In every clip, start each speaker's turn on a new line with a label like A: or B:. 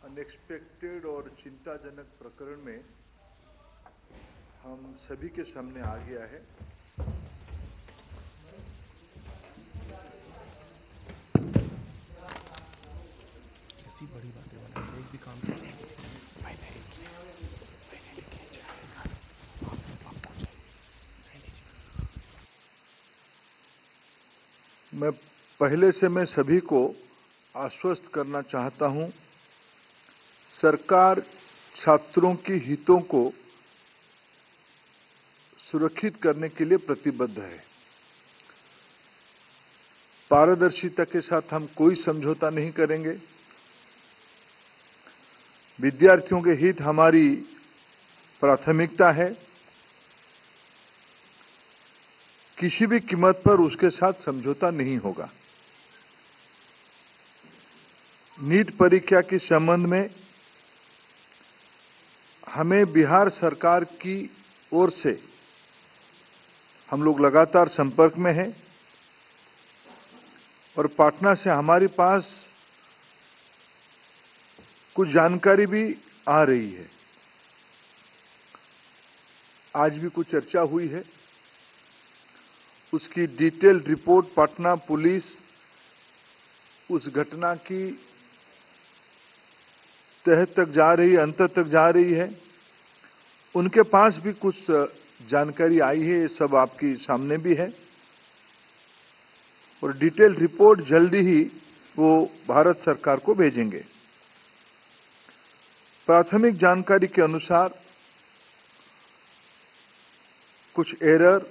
A: Unexpected और चिंताजनक प्रकरण में हम सभी के सामने आ गया है।
B: कैसी बड़ी बातें बना रहे, एक भी काम मैंने नहीं किया, मैंने लिखे जाएगा, आप पहुंचाइए।
A: मैं पहले से मैं सभी को आश्वस्त करना चाहता हूं, सरकार छात्रों के हितों को सुरक्षित करने के लिए प्रतिबद्ध है। पारदर्शिता के साथ हम कोई समझौता नहीं करेंगे। विद्यार्थियों के हित हमारी प्राथमिकता है। किसी भी कीमत पर उसके साथ समझौता नहीं होगा। नीट परीक्षा के संबंध में हमें बिहार सरकार की ओर से हम लोग लगातार संपर्क में हैं और पटना से हमारे पास कुछ जानकारी भी आ रही है। आज भी कुछ चर्चा हुई है, उसकी डिटेल्ड रिपोर्ट पटना पुलिस उस घटना की तह तक जा रही है, अंत तक जा रही है। उनके पास भी कुछ जानकारी आई है, ये सब आपके सामने भी है और डिटेल्ड रिपोर्ट जल्दी ही वो भारत सरकार को भेजेंगे। प्राथमिक जानकारी के अनुसार कुछ एरर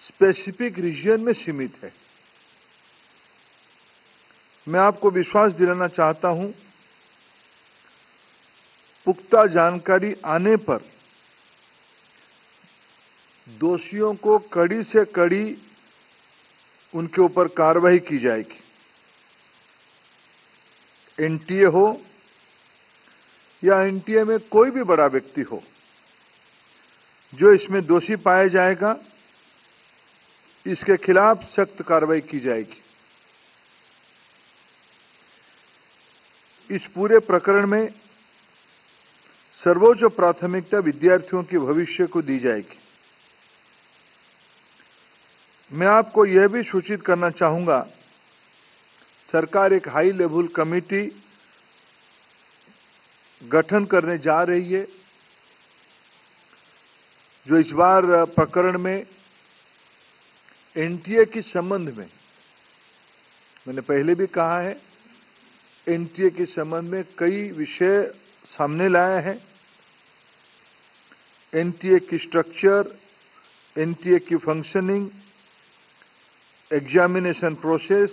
A: स्पेसिफिक रीजन में सीमित है। मैं आपको विश्वास दिलाना चाहता हूं, पुख्ता जानकारी आने पर दोषियों को कड़ी से कड़ी उनके ऊपर कार्रवाई की जाएगी। एनटीए हो या एनटीए में कोई भी बड़ा व्यक्ति हो, जो इसमें दोषी पाया जाएगा, इसके खिलाफ सख्त कार्रवाई की जाएगी। इस पूरे प्रकरण में सर्वोच्च प्राथमिकता विद्यार्थियों के भविष्य को दी जाएगी। मैं आपको यह भी सूचित करना चाहूंगा, सरकार एक हाई लेवल कमेटी गठन करने जा रही है, जो इस बार प्रकरण में एनटीए के संबंध में, मैंने पहले भी कहा है, एनटीए के संबंध में कई विषय सामने लाया है। एनटीए की स्ट्रक्चर, एनटीए की फंक्शनिंग, एग्जामिनेशन प्रोसेस,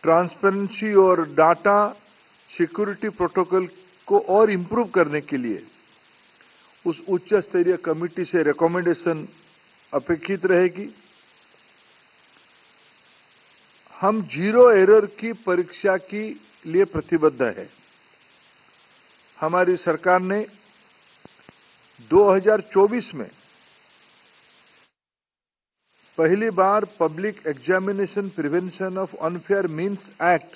A: ट्रांसपेरेंसी और डाटा सिक्योरिटी प्रोटोकॉल को और इंप्रूव करने के लिए उस उच्च स्तरीय कमेटी से रिकमेंडेशन अपेक्षित रहेगी। हम जीरो एरर की परीक्षा के लिए प्रतिबद्ध है। हमारी सरकार ने 2024 में पहली बार public examination prevention of unfair means act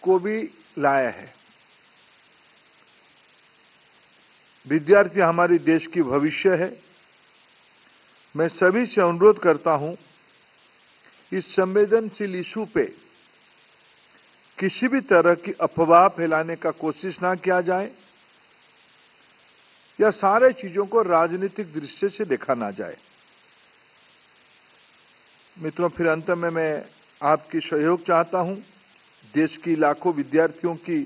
A: को भी लाया है। विद्यार्थी हमारे देश की भविष्य है। मैं सभी से अनुरोध करता हूं, इस संवेदनशील इशू पे किसी भी तरह की अफवाह फैलाने का कोशिश ना किया जाए या सारे चीजों को राजनीतिक दृष्टि से देखा ना जाए। मित्रों, फिर अंत में मैं आपकी सहयोग चाहता हूं। देश की लाखों विद्यार्थियों की,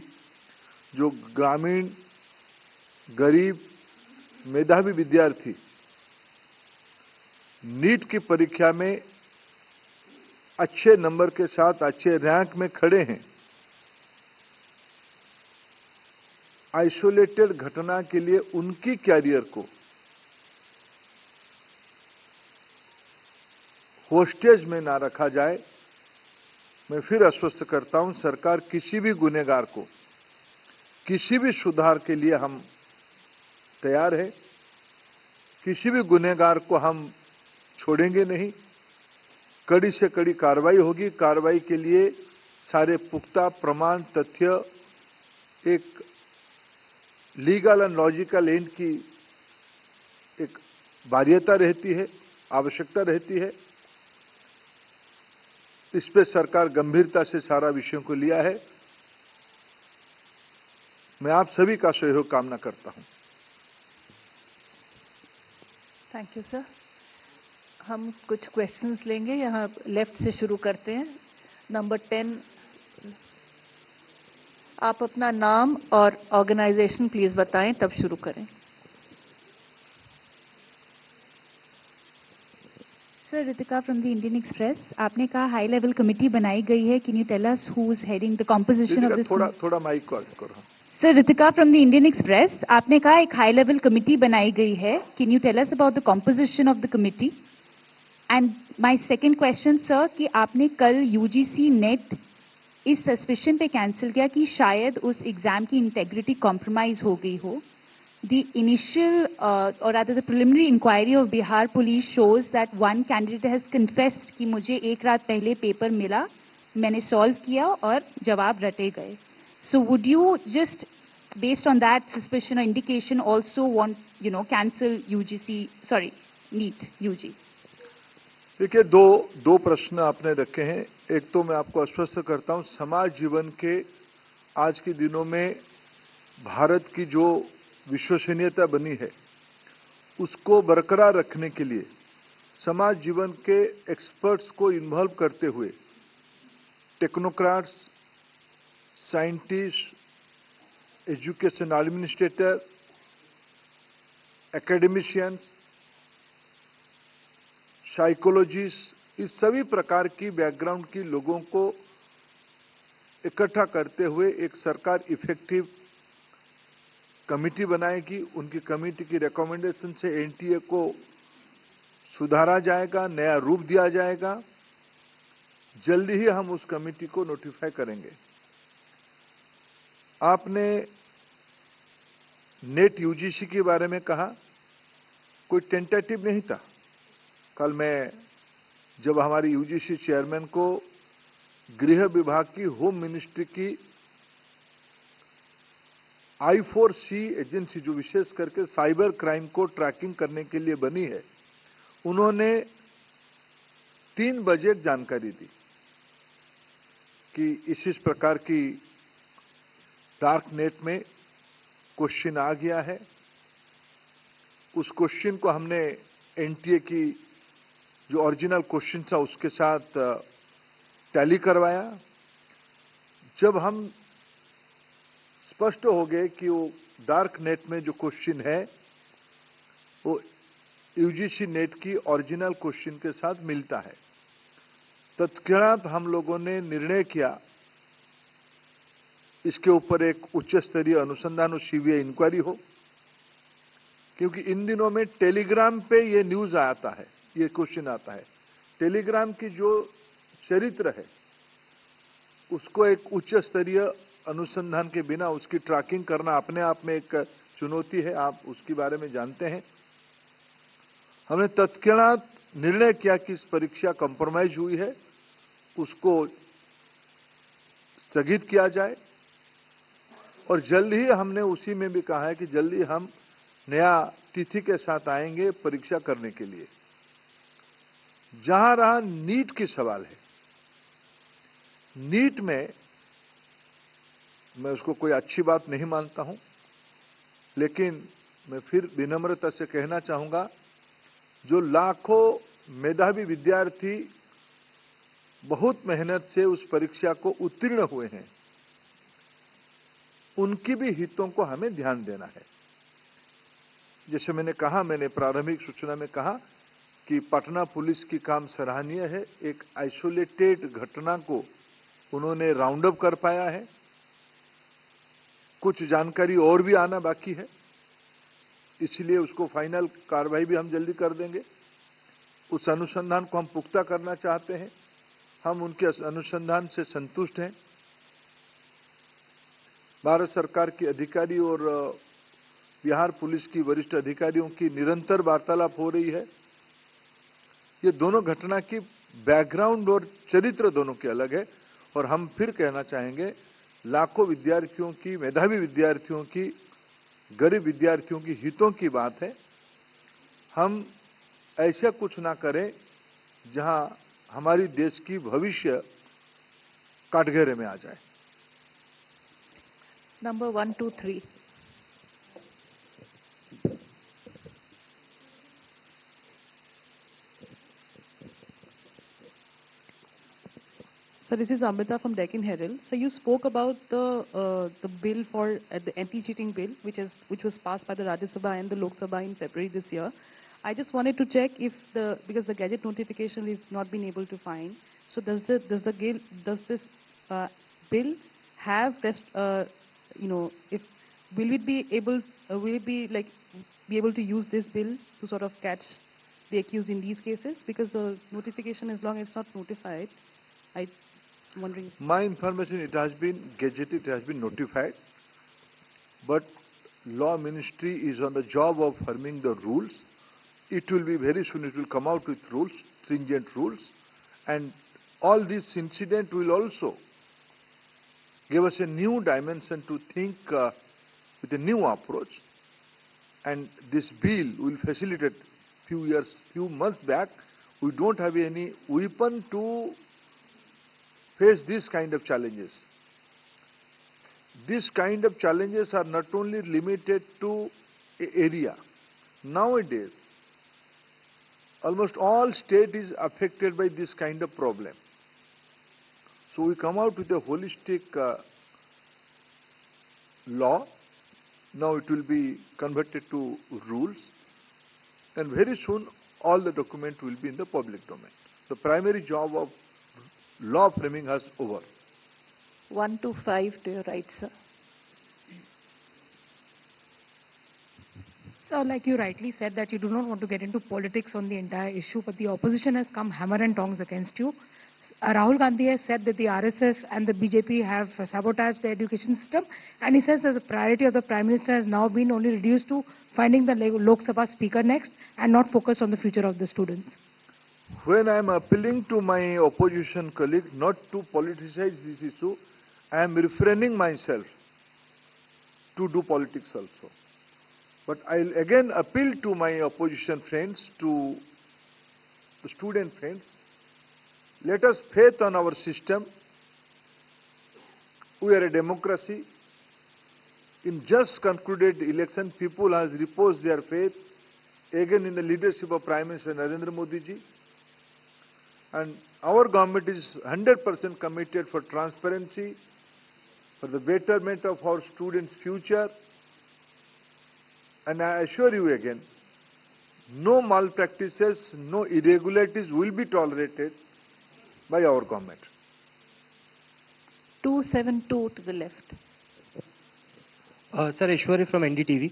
A: जो ग्रामीण, गरीब, मेधावी विद्यार्थी नीट की परीक्षा में अच्छे नंबर के साथ अच्छे रैंक में खड़े हैं, आइसोलेटेड घटना के लिए उनकी कैरियर को होस्टेज में ना रखा जाए। मैं फिर आश्वस्त करता हूं, सरकार किसी भी गुनहगार को, किसी भी सुधार के लिए हम तैयार है। किसी भी गुनहगार को हम छोड़ेंगे नहीं। कड़ी से कड़ी कार्रवाई होगी। कार्रवाई के लिए सारे पुख्ता प्रमाण तथ्य एक लीगल एंड लॉजिकल एंड की एक बाध्यता रहती है, आवश्यकता रहती है। इस पे सरकार गंभीरता से सारा विषयों को लिया है। मैं आप सभी का सहयोग कामना करता हूं।
C: Thank you sir. हम कुछ क्वेश्चंस लेंगे, यहाँ लेफ्ट से शुरू करते हैं। नंबर 10, आप अपना नाम और ऑर्गेनाइजेशन प्लीज बताएं, तब शुरू करें।
D: Sir, Ritika from the Indian Express. आपने कहा हाई लेवल कमेटी बनाई गई है, can you tell us who is heading the composition of this?
A: थोड़ा माइक कॉल करो।
D: Sir, Ritika from the Indian Express. आपने कहा एक हाई लेवल कमेटी बनाई गई है, can you tell us about the composition of the committee? And my second question sir, कि आपने कल यूजीसी नेट इस सस्पिशन पे कैंसिल किया कि शायद उस एग्जाम की इंटेग्रिटी कॉम्प्रोमाइज हो गई हो। The initial or rather the preliminary inquiry of Bihar police shows that one candidate has confessed कि मुझे एक रात पहले पेपर मिला, मैंने सॉल्व किया और जवाब रटे गए। So would you just based on that suspicion or indication also want cancel NEET UG?
A: देखिए, दो प्रश्न आपने रखे हैं। एक तो मैं आपको आश्वस्त करता हूं, समाज जीवन के आज के दिनों में भारत की जो विश्वसनीयता बनी है उसको बरकरार रखने के लिए समाज जीवन के एक्सपर्ट्स को इन्वॉल्व करते हुए technocrats, scientist, education administrator, academicians, psychologist, इस सभी प्रकार की बैकग्राउंड की लोगों को इकट्ठा करते हुए एक सरकार इफेक्टिव कमेटी बनाएगी। उनकी कमेटी की रिकमेंडेशन से एनटीए को सुधारा जाएगा, नया रूप दिया जाएगा। जल्दी ही हम उस कमेटी को नोटिफाई करेंगे। आपने नेट यूजीसी के बारे में कहा, कोई टेंटेटिव नहीं था। कल मैं जब हमारी यूजीसी चेयरमैन को गृह विभाग की, होम मिनिस्ट्री की I4C एजेंसी, जो विशेष करके साइबर क्राइम को ट्रैकिंग करने के लिए बनी है, उन्होंने 3 बजे जानकारी दी कि इस प्रकार की डार्क नेट में क्वेश्चन आ गया है। उस क्वेश्चन को हमने एनटीए की जो ओरिजिनल क्वेश्चन था उसके साथ टैली करवाया। जब हम स्पष्ट हो गए कि वो डार्क नेट में जो क्वेश्चन है वो यूजीसी नेट की ओरिजिनल क्वेश्चन के साथ मिलता है, तत्क्षणात हम लोगों ने निर्णय किया इसके ऊपर एक उच्च स्तरीय अनुसंधान और सीबीआई इंक्वायरी हो। क्योंकि इन दिनों में टेलीग्राम पे ये न्यूज आता है, ये क्वेश्चन आता है। टेलीग्राम की जो चरित्र है उसको एक उच्च स्तरीय अनुसंधान के बिना उसकी ट्रैकिंग करना अपने आप में एक चुनौती है, आप उसके बारे में जानते हैं। हमने तत्क्षणात निर्णय किया कि इस परीक्षा कॉम्प्रोमाइज हुई है, उसको स्थगित किया जाए। और जल्द ही हमने उसी में भी कहा है कि जल्दी हम नया तिथि के साथ आएंगे परीक्षा करने के लिए। जहां रहा नीट की सवाल है, नीट में मैं उसको कोई अच्छी बात नहीं मानता हूं, लेकिन मैं फिर विनम्रता से कहना चाहूंगा, जो लाखों मेधावी विद्यार्थी बहुत मेहनत से उस परीक्षा को उत्तीर्ण हुए हैं, उनकी भी हितों को हमें ध्यान देना है। जैसे मैंने कहा, मैंने प्रारंभिक सूचना में कहा कि पटना पुलिस की काम सराहनीय है। एक आइसोलेटेड घटना को उन्होंने राउंड अप कर पाया है। कुछ जानकारी और भी आना बाकी है, इसलिए उसको फाइनल कार्रवाई भी हम जल्दी कर देंगे। उस अनुसंधान को हम पुख्ता करना चाहते हैं, हम उनके अनुसंधान से संतुष्ट हैं। भारत सरकार के अधिकारी और बिहार पुलिस की वरिष्ठ अधिकारियों की निरंतर वार्तालाप हो रही है। ये दोनों घटना की बैकग्राउंड और चरित्र दोनों के अलग है, और हम फिर कहना चाहेंगे, लाखों विद्यार्थियों की, मेधावी विद्यार्थियों की, गरीब विद्यार्थियों की हितों की बात है। हम ऐसा कुछ ना करें जहां हमारी देश की भविष्य काटघरे में आ जाए।
C: Number 1, 2, 3.
E: So this is Amrita from Deccan Herald. So you spoke about the bill for the anti-cheating bill, which was passed by the Rajya Sabha and the Lok Sabha in February this year. I just wanted to check if because the gazette notification we've not been able to find. So does this bill have if will it be able to use this bill to sort of catch the accused in these cases, because the notification, as long as it's not notified, I'm wondering.
A: My information, it has been gazetted, it has been notified, but Law Ministry is on the job of forming the rules. It will be very soon, it will come out with rules, stringent rules, and all this incident will also give us a new dimension to think with a new approach, and this bill will facilitate. Few months back, we don't have any weapon to face this kind of challenges. This kind of challenges are not only limited to an area. Nowadays, almost all state is affected by this kind of problem. So we come out with a holistic law. Now it will be converted to rules, and very soon all the document will be in the public domain. The primary job of law framing has over.
C: 1 to 5 to your right, sir.
F: So, like you rightly said, that you do not want to get into politics on the entire issue, but the opposition has come hammer and tongs against you. Rahul Gandhi has said that the RSS and the BJP have sabotaged the education system, and he says that the priority of the Prime Minister has now been only reduced to finding the Lok Sabha speaker next and not focused on the future of the students.
A: When I am appealing to my opposition colleague not to politicize this issue, I am refraining myself to do politics also. But I will again appeal to my opposition friends, to the student friends, let us faith on our system. We are a democracy. In just concluded election, people has reposed their faith again in the leadership of Prime Minister Narendra Modi ji. And our government is 100% committed for transparency, for the betterment of our students' future. And I assure you again, no malpractices, no irregularities will be tolerated by our government.
C: 272 to the left.
G: Sir, Ishwari from NDTV.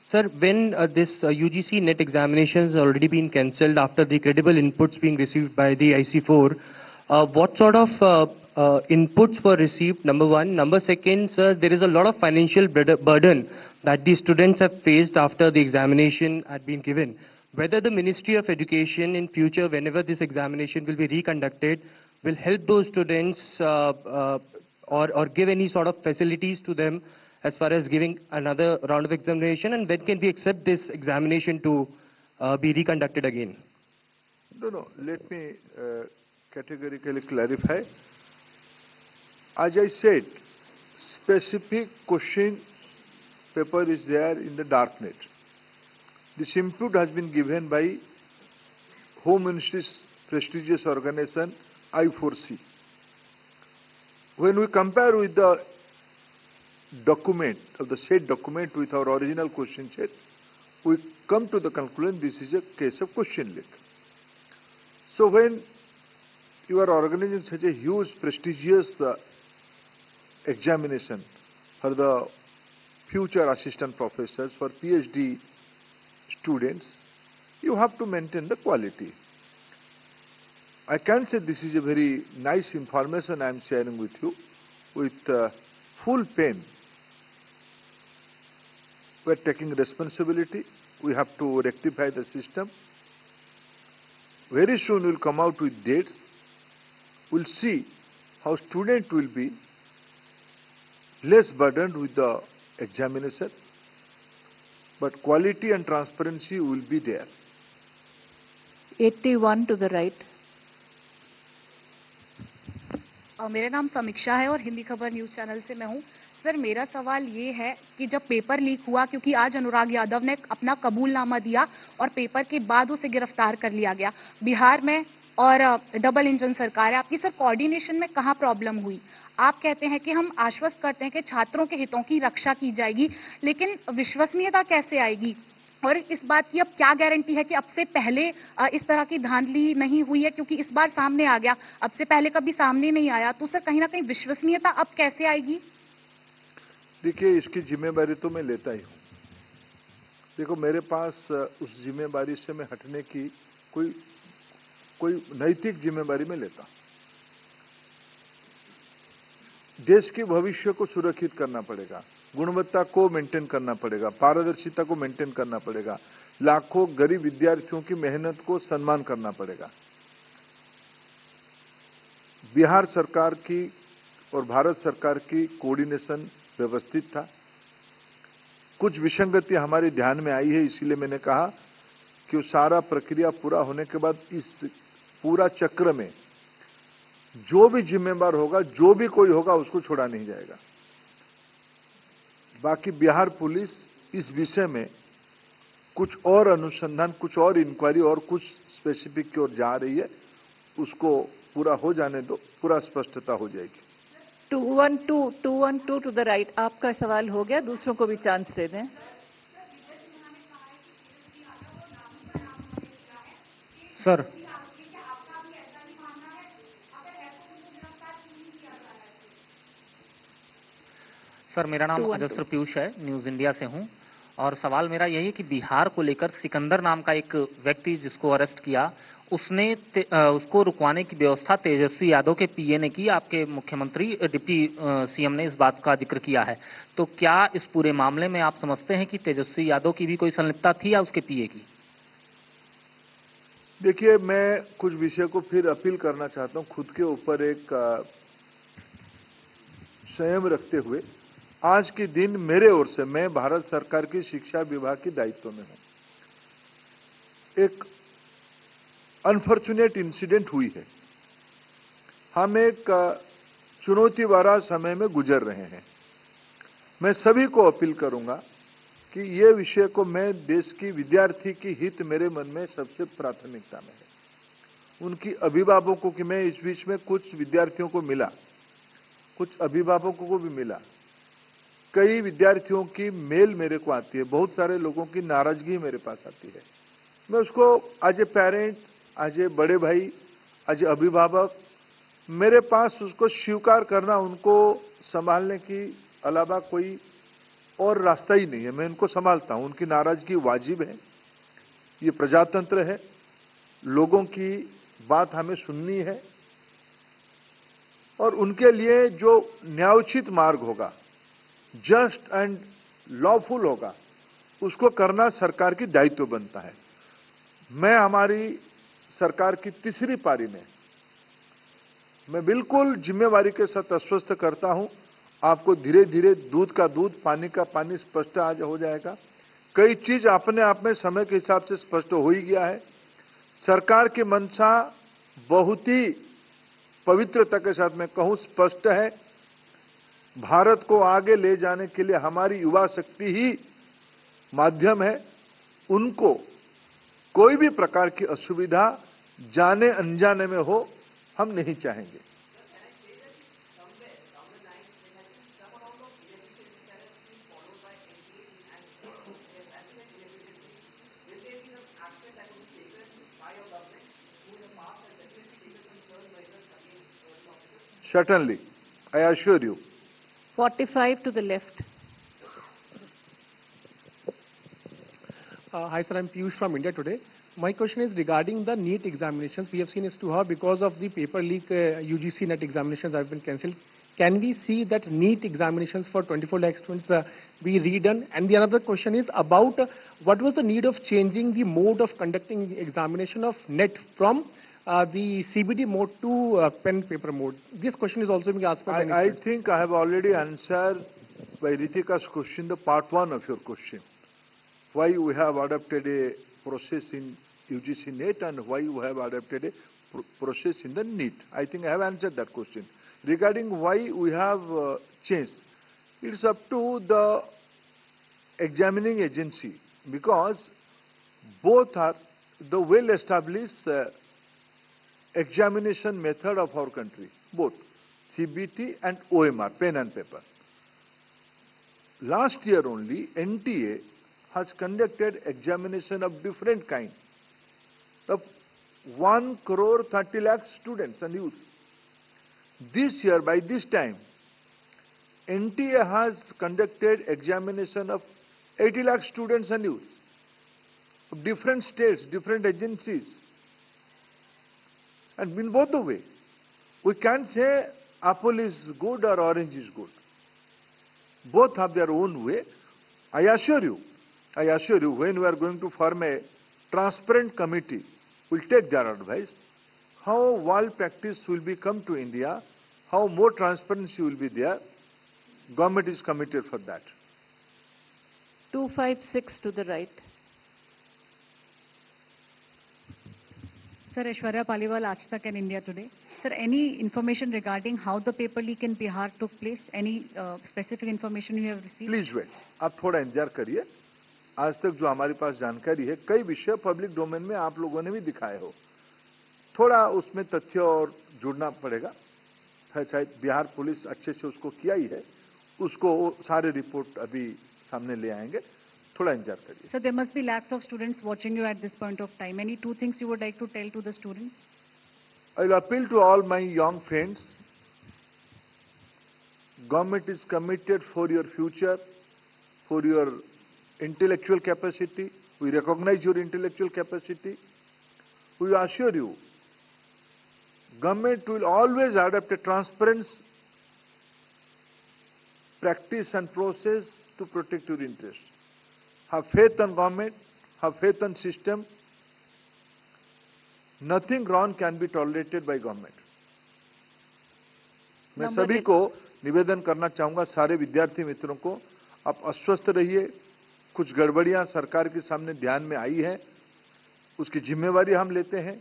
G: Sir, when this UGC NET examinations has already been cancelled after the credible inputs being received by the IC4, what sort of inputs were received, number one? Number second, sir, there is a lot of financial burden that the students have faced after the examination had been given. Whether the Ministry of Education in future, whenever this examination will be reconducted, will help those students or give any sort of facilities to them as far as giving another round of examination, and when can we accept this examination to be reconducted again?
A: No, let me categorically clarify. As I said, specific question paper is there in the darknet. This input has been given by Home Ministry's prestigious organization, I4C. When we compare with the document, of the said document with our original question set, we come to the conclusion this is a case of question leak. So when you are organizing such a huge, prestigious examination for the future assistant professors, for PhD students, you have to maintain the quality. I can't say this is a very nice information I am sharing with you with full pain. We are taking responsibility. We have to rectify the system. Very soon we will come out with dates. We'll see how student will be less burdened with the examination, but quality and transparency will be there.
C: 81 to the right.
D: मेरा नाम समीक्षा है और हिंदी खबर news channel से मैं हूं। Sir, मेरा सवाल ये है कि जब पेपर लीक हुआ, क्योंकि आज अनुराग यादव ने अपना कबूलनामा दिया और पेपर के बाद उसे गिरफ्तार कर लिया गया बिहार में, और डबल इंजन सरकार है आपकी, सर कोऑर्डिनेशन में कहां प्रॉब्लम हुई? आप कहते हैं कि हम आश्वस्त करते हैं कि छात्रों के हितों की रक्षा की जाएगी, लेकिन विश्वसनीयता कैसे आएगी? और इस बात की अब क्या गारंटी है कि अब से पहले इस तरह की धांधली नहीं हुई है? क्योंकि इस बार सामने आ गया, अब से पहले कभी सामने नहीं आया, तो सर कहीं ना कहीं विश्वसनीयता अब कैसे आएगी?
A: देखिए, इसकी जिम्मेदारी तो मैं लेता ही हूं। देखो, मेरे पास उस जिम्मेदारी से मैं हटने की कोई नैतिक जिम्मेदारी में लेता। देश के भविष्य को सुरक्षित करना पड़ेगा, गुणवत्ता को मेंटेन करना पड़ेगा, पारदर्शिता को मेंटेन करना पड़ेगा, लाखों गरीब विद्यार्थियों की मेहनत को सम्मान करना पड़ेगा। बिहार सरकार की और भारत सरकार की कोऑर्डिनेशन व्यवस्थित था। कुछ विसंगति हमारे ध्यान में आई है, इसीलिए मैंने कहा कि वो सारा प्रक्रिया पूरा होने के बाद इस पूरा चक्र में जो भी जिम्मेदार होगा, जो भी कोई होगा, उसको छोड़ा नहीं जाएगा। बाकी बिहार पुलिस इस विषय में कुछ और अनुसंधान, कुछ और इंक्वायरी और कुछ स्पेसिफिक की ओर जा रही है, उसको पूरा हो जाने दो, पूरा स्पष्टता हो जाएगी।
C: 212 टू द राइट। आपका सवाल हो गया, दूसरों को भी चांस दे दें।
H: सर, मेरा नाम अजस्र पीयूष है, न्यूज इंडिया से हूं, और सवाल मेरा यही है कि बिहार को लेकर सिकंदर नाम का एक व्यक्ति जिसको अरेस्ट किया, उसको रुकवाने की व्यवस्था तेजस्वी यादव के पीए ने की। आपके मुख्यमंत्री डिप्टी सीएम ने इस बात का जिक्र किया है, तो क्या इस पूरे मामले में आप समझते हैं कि तेजस्वी यादव की भी कोई संलिप्तता थी या उसके पीए की?
A: देखिए, मैं कुछ विषय को फिर अपील करना चाहता हूं, खुद के ऊपर एक संयम रखते हुए। आज के दिन मेरे ओर से, मैं भारत सरकार की शिक्षा विभाग के दायित्व में हूं। एक अनफॉर्चुनेट इंसिडेंट हुई है। हम एक चुनौती भरा समय में गुजर रहे हैं। मैं सभी को अपील करूंगा कि ये विषय को, मैं देश की विद्यार्थी की हित मेरे मन में सबसे प्राथमिकता में है। उनकी अभिभावकों की, मैं इस बीच में कुछ विद्यार्थियों को मिला, कुछ अभिभावकों को भी मिला, कई विद्यार्थियों की मेल मेरे को आती है, बहुत सारे लोगों की नाराजगी मेरे पास आती है। मैं उसको as a parent, as a बड़े भाई, एज ए अभिभावक, मेरे पास उसको स्वीकार करना, उनको संभालने की अलावा कोई और रास्ता ही नहीं है। मैं उनको संभालता हूं। उनकी नाराजगी वाजिब है, ये प्रजातंत्र है, लोगों की बात हमें सुननी है, और उनके लिए जो न्यायोचित मार्ग होगा, जस्ट एंड लॉफुल होगा, उसको करना सरकार की दायित्व बनता है। मैं हमारी सरकार की तीसरी पारी में मैं बिल्कुल जिम्मेवारी के साथ आश्वस्त करता हूं, आपको धीरे धीरे दूध का दूध, पानी का पानी स्पष्ट आज हो जाएगा। कई चीज अपने आप में समय के हिसाब से स्पष्ट हो ही गया है। सरकार की मंशा बहुत ही पवित्रता के साथ मैं कहूं स्पष्ट है। भारत को आगे ले जाने के लिए हमारी युवा शक्ति ही माध्यम है। उनको कोई भी प्रकार की असुविधा जाने अनजाने में हो, हम नहीं चाहेंगे। Certainly, I assure you.
C: 45 to the left.
B: Hi sir, I'm Piyush from India Today. My question is regarding the NEET examinations. We have seen as to how because of the paper leak, UGC NET examinations have been cancelled. Can we see that NEET examinations for 24 lakh students be redone? And the another question is about what was the need of changing the mode of conducting the examination of NET from the CBT mode to pen paper mode. This question is also being asked by many
A: I
B: students.
A: think I have already answered by Ritika's question, the part 1 of your question. Why we have adopted a process in UGC NET and why we have adopted a process in the NEET. I think I have answered that question. Regarding why we have changed, it's up to the examining agency, because both are the well-established examination method of our country, both CBT and OMR, pen and paper. Last year only, NTA has conducted examination of different kind of 1 crore 30 lakh students and youth. This year, by this time, NTA has conducted examination of 80 lakh students and youth of different states, different agencies. And in both the way, we can't say apple is good or orange is good. Both have their own way. I assure you, when we are going to form a transparent committee, we'll take their advice. How wall practice will come to India, how more transparency will be there. Government is committed for that.
C: 256 to the right.
I: Sir, Aishwarya Paliwal, Aaj Tak and India Today. Sir, any information regarding how the paper leak in Bihar took place? Any specific information you have received?
A: Please wait. आप थोड़ा इंतजार करिए. आज तक जो हमारे पास जानकारी है, कई विषय पब्लिक डोमेन में आप लोगों ने भी दिखाए हो. थोड़ा उसमें तथ्य और जुड़ना पड़ेगा. शायद बिहार पुलिस अच्छे से उसको किया ही है. उसको सारे रिपोर्ट अभी सामने ले आएंगे. थोड़ा इंतजार करिए.
I: Sir, there must be lakhs of students watching you at this point of time. Any 2 things you would like to tell to the students?
A: I will appeal to all my young friends. Government is committed for your future, for your intellectual capacity. We recognize your intellectual capacity. We assure you, government will always adopt a transparent practice and process to protect your interests. Have faith on government, have faith on system. Nothing wrong can be tolerated by government. मैं सभी को निवेदन करना चाहूंगा, सारे विद्यार्थी मित्रों को, आप अस्वस्थ रहिए. कुछ गड़बड़ियां सरकार के सामने ध्यान में आई है, उसकी जिम्मेवारी हम लेते हैं.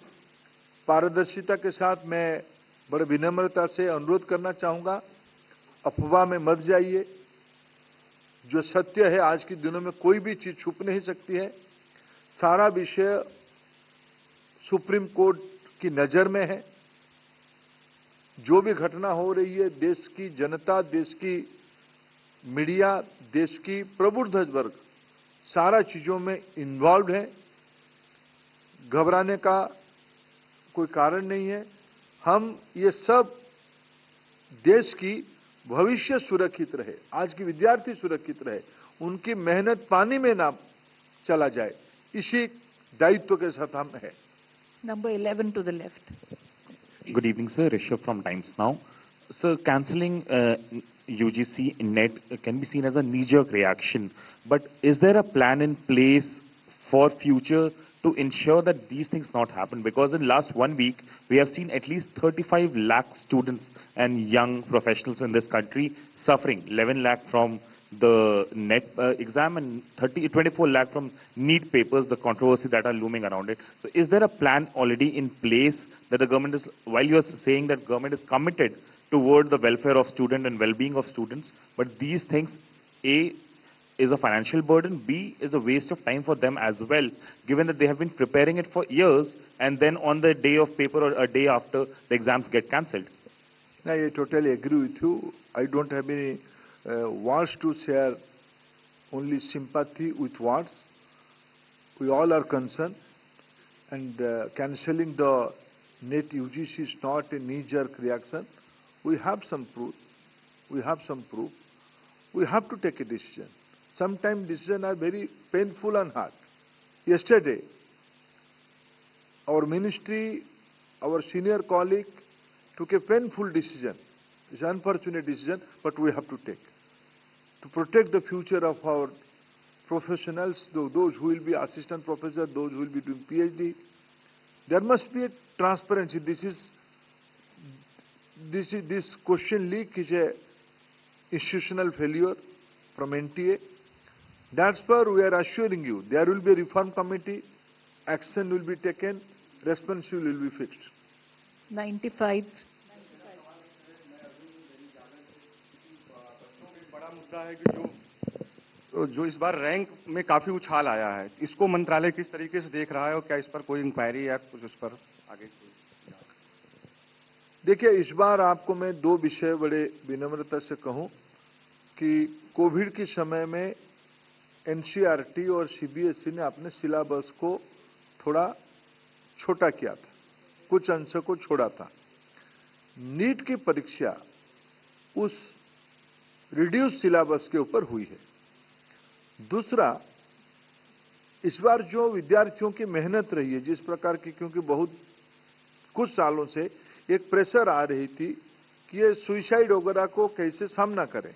A: पारदर्शिता के साथ मैं बड़े विनम्रता से अनुरोध करना चाहूंगा, अफवाह में मत जाइए. जो सत्य है, आज के दिनों में कोई भी चीज छुप नहीं सकती है. सारा विषय सुप्रीम कोर्ट की नजर में है. जो भी घटना हो रही है, देश की जनता, देश की मीडिया, देश की प्रबुद्ध वर्ग सारा चीजों में इन्वॉल्व है. घबराने का कोई कारण नहीं है. हम ये सब देश की भविष्य सुरक्षित रहे, आज की विद्यार्थी सुरक्षित रहे, उनकी मेहनत पानी में ना चला जाए, इसी दायित्व के साथ हम है.
C: Number 11 to the left.
J: Good evening, sir. Rishabh from Times Now. Sir, cancelling UGC NET can be seen as a knee-jerk reaction. But is there a plan in place for future to ensure that these things not happen? Because in last 1 week, we have seen at least 35 lakh students and young professionals in this country suffering. 11 lakh from the NET exam and 24 lakh from NEET papers, the controversy that are looming around it. So is there a plan already in place that the government is, while you are saying that government is committed toward the welfare of students and well-being of students, but these things, A, is a financial burden, B, is a waste of time for them as well, given that they have been preparing it for years and then on the day of paper or a day after, the exams get cancelled.
A: I totally agree with you. I don't have any words to share, only sympathy with words. We all are concerned, and cancelling the NET UGC is not a knee-jerk reaction. We have some proof. We have to take a decision. Sometimes decisions are very painful and hard. Yesterday, our ministry, our senior colleague took a painful decision. It's an unfortunate decision, but we have to take. To protect the future of our professionals, those who will be assistant professors, those who will be doing PhD, There must be a transparency. This question leak is a institutional failure from NTA. That's why we are assuring you there will be a reform committee, action will be taken, responsibility will be fixed.
C: 95.
K: बड़ा मुद्दा है कि जो इस बार rank में काफी उछाल आया है, इसको मंत्रालय किस तरीके से देख रहा है और क्या इस पर कोई इंक्वायरी या कुछ उस पर आगे?
A: देखिए, इस बार आपको मैं दो विषय बड़े विनम्रता से कहूं कि कोविड के समय में एनसीईआरटी और सीबीएसई ने अपने सिलेबस को थोड़ा छोटा किया था, कुछ अंश को छोड़ा था। नीट की परीक्षा उस रिड्यूस सिलेबस के ऊपर हुई है। दूसरा, इस बार जो विद्यार्थियों की मेहनत रही है जिस प्रकार की, क्योंकि बहुत कुछ सालों से एक प्रेशर आ रही थी कि ये सुसाइड वगैरह को कैसे सामना करें।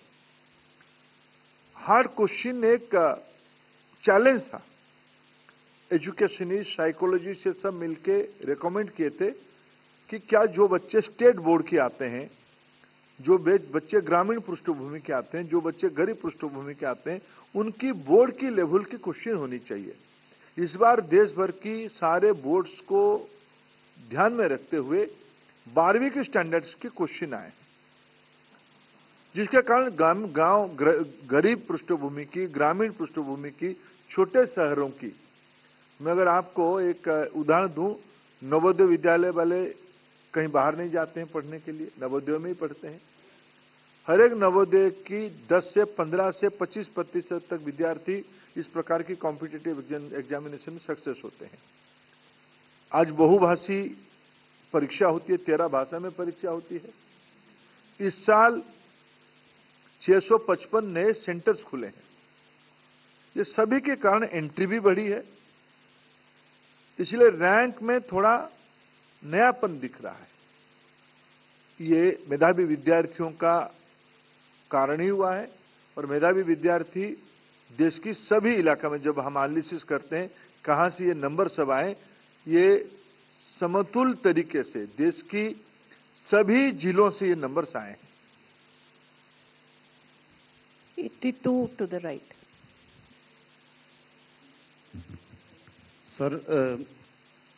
A: हार्ड क्वेश्चन एक चैलेंज था। एजुकेशनिस्ट, साइकोलॉजी से सब मिलके रेकमेंड किए थे कि क्या जो बच्चे स्टेट बोर्ड के आते हैं, जो बच्चे ग्रामीण पृष्ठभूमि के आते हैं, जो बच्चे गरीब पृष्ठभूमि के आते हैं, उनकी बोर्ड की लेवल की क्वेश्चन होनी चाहिए। इस बार देश भर की सारे बोर्ड्स को ध्यान में रखते हुए 12वीं के स्टैंडर्ड्स के क्वेश्चन आए, जिसके कारण गांव गरीब पृष्ठभूमि की, ग्रामीण पृष्ठभूमि की, छोटे शहरों की, मैं अगर आपको एक उदाहरण दूं, नवोदय विद्यालय वाले कहीं बाहर नहीं जाते हैं पढ़ने के लिए, नवोदय में ही पढ़ते हैं। हर एक नवोदय की 10 से 15 से 25% तक विद्यार्थी इस प्रकार की कॉम्पिटिटिव एग्जामिनेशन में सक्सेस होते हैं। आज बहुभाषी परीक्षा होती है, 13 भाषा में परीक्षा होती है। इस साल 655 नए सेंटर्स खुले हैं। ये सभी के कारण एंट्री भी बढ़ी है, इसलिए रैंक में थोड़ा नयापन दिख रहा है। ये मेधावी विद्यार्थियों का कारण ही हुआ है, और मेधावी विद्यार्थी देश की सभी इलाका में, जब हम एनालिसिस करते हैं कहां से ये नंबर सब आए, ये समतुल तरीके से देश की सभी जिलों से ये नंबर्स आए हैं।
C: 82 टू द राइट।
L: सर,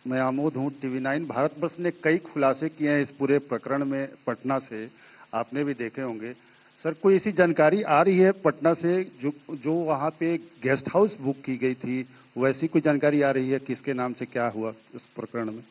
L: मैं आमोद हूं, TV9। भारतवर्ष ने कई खुलासे किए हैं इस पूरे प्रकरण में पटना से, आपने भी देखे होंगे। सर, कोई ऐसी जानकारी आ रही है पटना से जो वहां पे गेस्ट हाउस बुक की गई थी, वैसी कोई जानकारी आ रही है? किसके नाम से क्या हुआ उस प्रकरण में?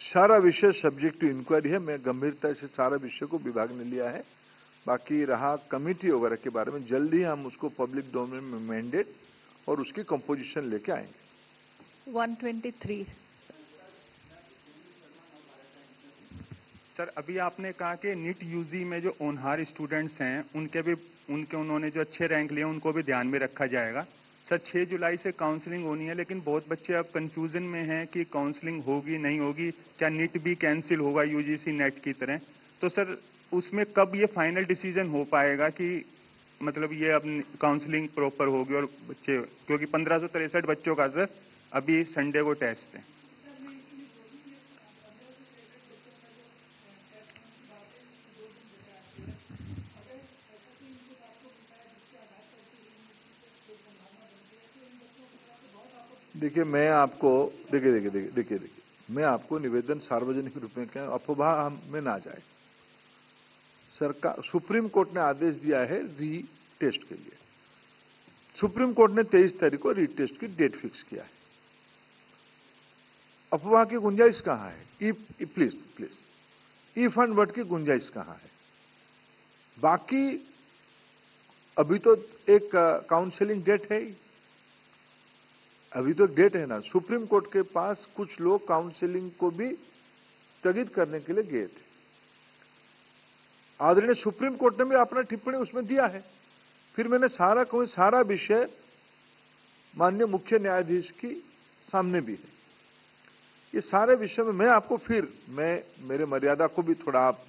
A: सारा विषय सब्जेक्ट टू इंक्वायरी है। मैं गंभीरता से सारा विषय को विभाग ने लिया है। बाकी रहा कमिटी वगैरह के बारे में, जल्दी हम उसको पब्लिक डोमेन में मैंडेट और उसकी कंपोजिशन लेके आएंगे।
C: 123।
K: सर, अभी आपने कहा कि नीट यूजी में जो होनहार स्टूडेंट्स हैं उन्होंने जो अच्छे रैंक लिए उनको भी ध्यान में रखा जाएगा। सर, 6 जुलाई से काउंसलिंग होनी है, लेकिन बहुत बच्चे अब कंफ्यूजन में हैं कि काउंसलिंग होगी नहीं होगी, क्या नीट भी कैंसिल होगा यूजीसी नेट की तरह। तो सर, उसमें कब ये फाइनल डिसीजन हो पाएगा कि मतलब ये अब काउंसलिंग प्रॉपर होगी और बच्चे, क्योंकि 1563 बच्चों का सर अभी संडे को टेस्ट है।
A: देखिए, मैं आपको देखिए मैं आपको निवेदन सार्वजनिक रूप में कहें, अफवाह में ना जाए। सरकार, सुप्रीम कोर्ट ने आदेश दिया है रीटेस्ट के लिए। सुप्रीम कोर्ट ने 23 तारीख को रीटेस्ट की डेट फिक्स किया है। अफवाह की गुंजाइश कहां है? प्लीज इफ एंड बट की गुंजाइश कहां है? बाकी अभी तो एक काउंसलिंग डेट है ही। अभी तो डेट है ना, सुप्रीम कोर्ट के पास कुछ लोग काउंसलिंग को भी स्थगित करने के लिए गए थे। आदरणीय सुप्रीम कोर्ट ने भी अपना टिप्पणी उसमें दिया है। फिर मैंने सारा विषय माननीय मुख्य न्यायाधीश की सामने भी है। ये सारे विषय में मैं मेरे मर्यादा को भी थोड़ा आप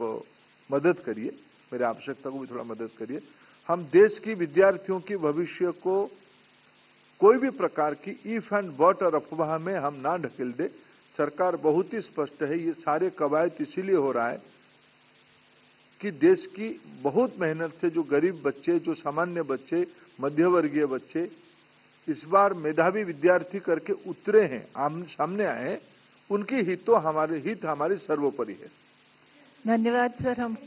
A: मदद करिए, मेरे आवश्यकता को भी थोड़ा मदद करिए। हम देश की विद्यार्थियों की भविष्य को कोई भी प्रकार की इफ एंड बट और अफवाह में हम ना ढकेल दे। सरकार बहुत ही स्पष्ट है। ये सारे कवायद इसीलिए हो रहा है कि देश की बहुत मेहनत से जो गरीब बच्चे, जो सामान्य बच्चे, मध्यवर्गीय बच्चे इस बार मेधावी विद्यार्थी करके उतरे हैं, सामने आए हैं, उनकी हित हमारे सर्वोपरि है।
C: धन्यवाद सर। हम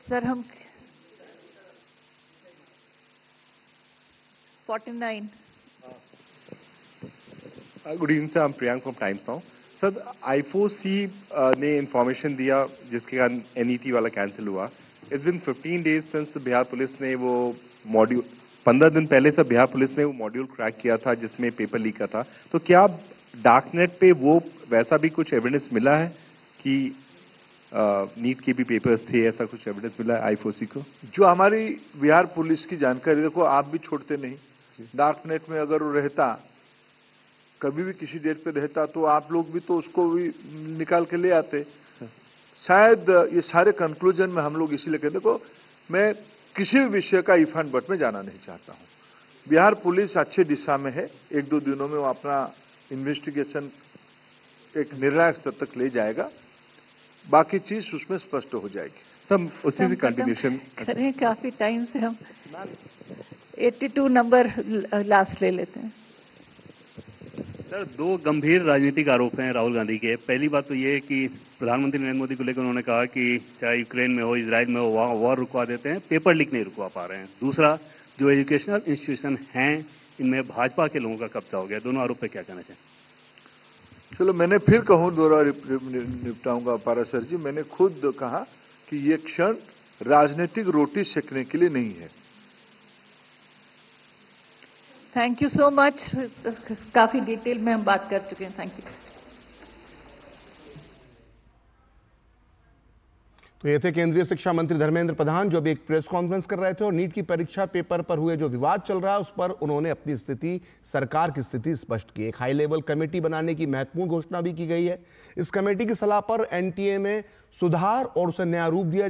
C: सर हम 49
M: good evening sir, I'm Priyank from Times Now. Sir I4C ने इंफॉर्मेशन दिया जिसके कारण NET वाला कैंसिल हुआ। It's been 15 days since Bihar police ने वो मॉड्यूल 15 दिन पहले से बिहार पुलिस ने वो मॉड्यूल क्रैक किया था जिसमें पेपर लीक का था। तो क्या डार्कनेट पे वो वैसा भी कुछ एविडेंस मिला है कि नीट के भी पेपर्स थे, ऐसा कुछ एविडेंस मिला है I4C को?
A: जो हमारी बिहार पुलिस की जानकारी, देखो आप भी छोड़ते नहीं, डार्कनेट में अगर वो रहता, कभी भी किसी डेट पे रहता तो आप लोग भी तो उसको भी निकाल के ले आते। शायद ये सारे कंक्लूजन में हम लोग इसीलिए कहते, देखो मैं किसी भी विषय का इफ एंड बट में जाना नहीं चाहता हूं। बिहार पुलिस अच्छे दिशा में है, 1-2 दिनों में वो अपना इन्वेस्टिगेशन एक निर्णायक स्तर तक ले जाएगा, बाकी चीज उसमें स्पष्ट हो जाएगी।
M: सब उसी से कंटिन्यूशन
C: करें, काफी टाइम से हम 82 नंबर लास्ट ले लेते हैं।
N: सर, 2 गंभीर राजनीतिक आरोप हैं राहुल गांधी के। पहली बात तो ये है कि प्रधानमंत्री नरेंद्र मोदी को लेकर उन्होंने कहा कि चाहे यूक्रेन में हो, इजराइल में हो, वहाँ वॉर रुकवा देते हैं, पेपर लीक नहीं रुकवा पा रहे हैं। दूसरा, जो एजुकेशनल इंस्टीट्यूशन हैं इनमें भाजपा के लोगों का कब्जा हो गया। दोनों आरोप पे क्या कहना चाहिए?
A: चलो मैंने फिर कहूं, दोहरा निपटाऊंगा पारासर जी। मैंने खुद कहा कि ये क्षण राजनीतिक रोटी सेकने के लिए नहीं है।
C: Thank you so much. काफी डिटेल में हम बात कर चुके हैं। Thank you.
O: तो ये थे केंद्रीय शिक्षा मंत्री धर्मेंद्र प्रधान, जो अभी एक प्रेस कॉन्फ्रेंस कर रहे थे और नीट की परीक्षा पेपर पर हुए जो विवाद चल रहा है उस पर उन्होंने अपनी स्थिति, सरकार की स्थिति स्पष्ट की। एक हाई लेवल कमेटी बनाने की महत्वपूर्ण घोषणा भी की गई है। इस कमेटी की सलाह पर एनटीए में सुधार और उसे नया रूप दिया जाए।